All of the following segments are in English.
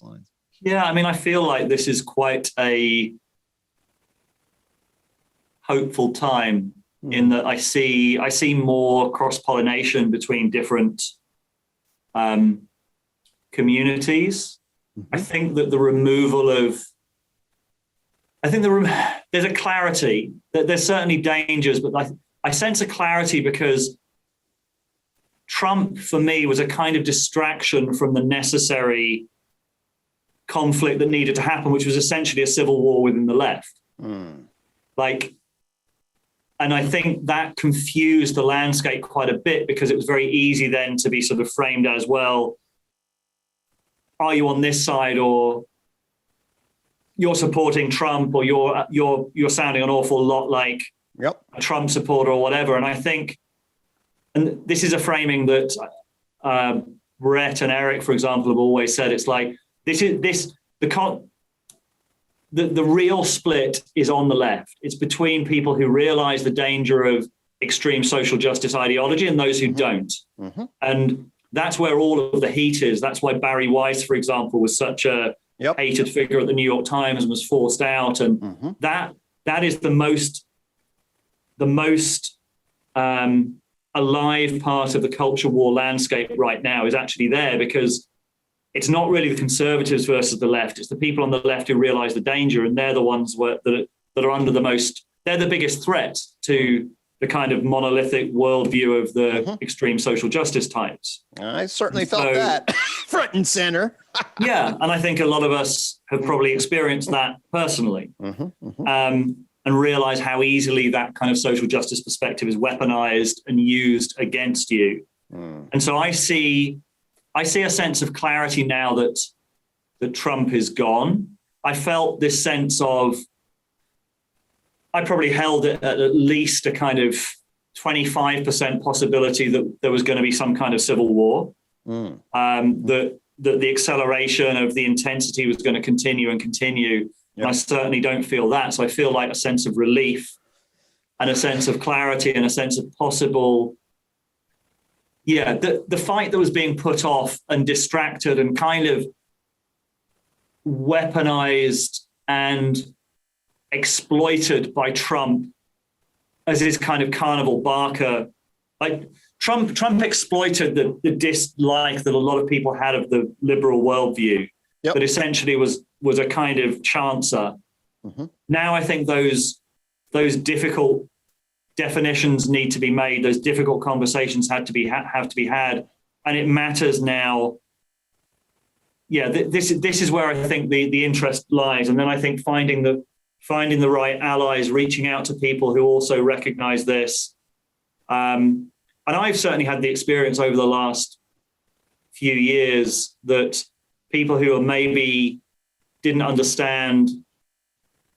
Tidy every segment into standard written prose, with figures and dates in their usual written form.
lines. Yeah, I mean, I feel like this is quite a hopeful time in that I see more cross-pollination between different communities. I think that the removal of, there's a clarity. There's certainly dangers, but I sense a clarity because Trump, for me, was a kind of distraction from the necessary conflict that needed to happen, which was essentially a civil war within the left. And I think that confused the landscape quite a bit because it was very easy then to be sort of framed as, well, are you on this side, or you're supporting Trump, or you're sounding an awful lot like a Trump supporter or whatever. And I think, and this is a framing that Brett and Eric, for example, have always said, it's like, the real split is on the left. It's between people who realize the danger of extreme social justice ideology and those who don't. And that's where all of the heat is. That's why Barry Weiss, for example, was such a hated figure at the New York Times and was forced out. And that is the most alive part of the culture war landscape right now, is actually there, because it's not really the conservatives versus the left. It's the people on the left who realize the danger, and they're the ones that are under they're the biggest threat to the kind of monolithic worldview of the extreme social justice types. I certainly felt that front and center. Yeah, and I think a lot of us have probably experienced that personally, and realize how easily that kind of social justice perspective is weaponized and used against you. And so I see a sense of clarity now that Trump is gone. I felt this sense of, I probably held it at least a kind of 25% possibility that there was going to be some kind of civil war, that the acceleration of the intensity was going to continue and continue. And I certainly don't feel that. So I feel like a sense of relief and a sense of clarity and a sense of possible, the fight that was being put off and distracted and kind of weaponized and exploited by Trump as his kind of carnival barker. Like Trump exploited the dislike that a lot of people had of the liberal worldview, that essentially was a kind of chancer. Now I think those difficult definitions need to be made. Those difficult conversations have to be had, and it matters now. This is where I think the interest lies, and then I think finding the right allies, reaching out to people who also recognize this. And I've certainly had the experience over the last few years that people who are maybe didn't understand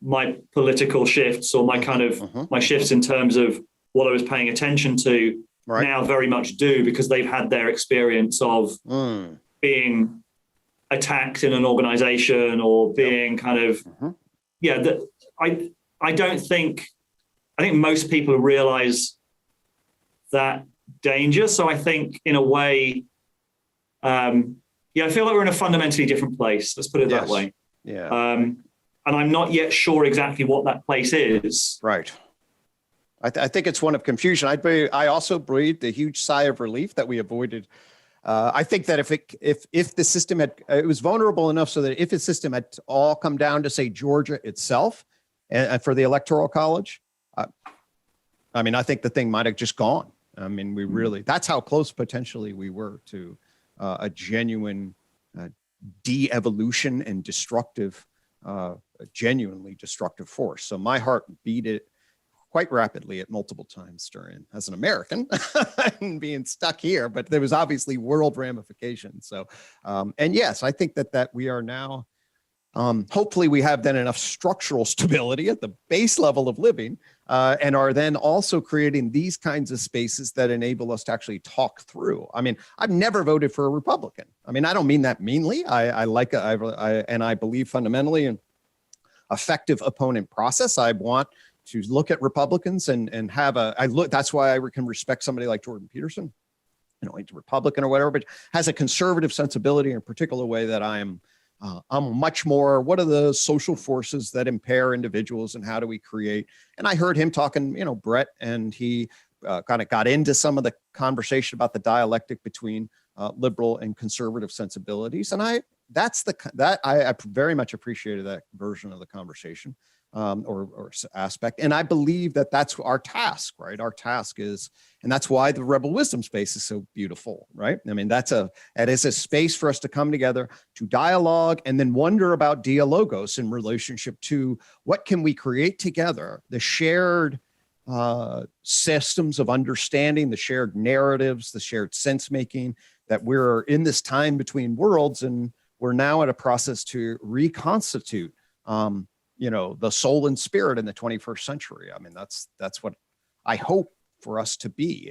my political shifts or my kind of my shifts in terms of what I was paying attention to now very much do, because they've had their experience of being attacked in an organization or being kind of, I think most people realize that danger. So I think in a way, I feel like we're in a fundamentally different place. Let's put it that way. And I'm not yet sure exactly what that place is. Right. I think it's one of confusion. I also breathed a huge sigh of relief that we avoided. I think that if the system it was vulnerable enough so that if the system had all come down to, say, Georgia itself and for the Electoral College, I think the thing might have just gone. I mean, that's how close potentially we were to a genuine de-evolution and genuinely destructive force. So my heart beat it quite rapidly at multiple times as an American and being stuck here, but there was obviously world ramifications. So, and yes, I think that we are now, hopefully we have then enough structural stability at the base level of living, and are then also creating these kinds of spaces that enable us to actually talk through. I mean, I've never voted for a Republican. I mean, I don't mean that meanly. I believe fundamentally in effective opponent process. I want to look at Republicans and have that's why I can respect somebody like Jordan Peterson, he's a Republican or whatever, but has a conservative sensibility in a particular way that I am I'm much more, what are the social forces that impair individuals and how do we create? And I heard him talking, Brett, and he kind of got into some of the conversation about the dialectic between liberal and conservative sensibilities. And I very much appreciated that version of the conversation or aspect. And I believe that that's our task, right? Our task is, and that's why the Rebel Wisdom space is so beautiful, right? I mean, that is a space for us to come together, to dialogue, and then wonder about dialogos in relationship to what can we create together, the shared systems of understanding, the shared narratives, the shared sense making, that we're in this time between worlds, and we're now at a process to reconstitute the soul and spirit in the 21st century. I mean, that's what I hope for us to be.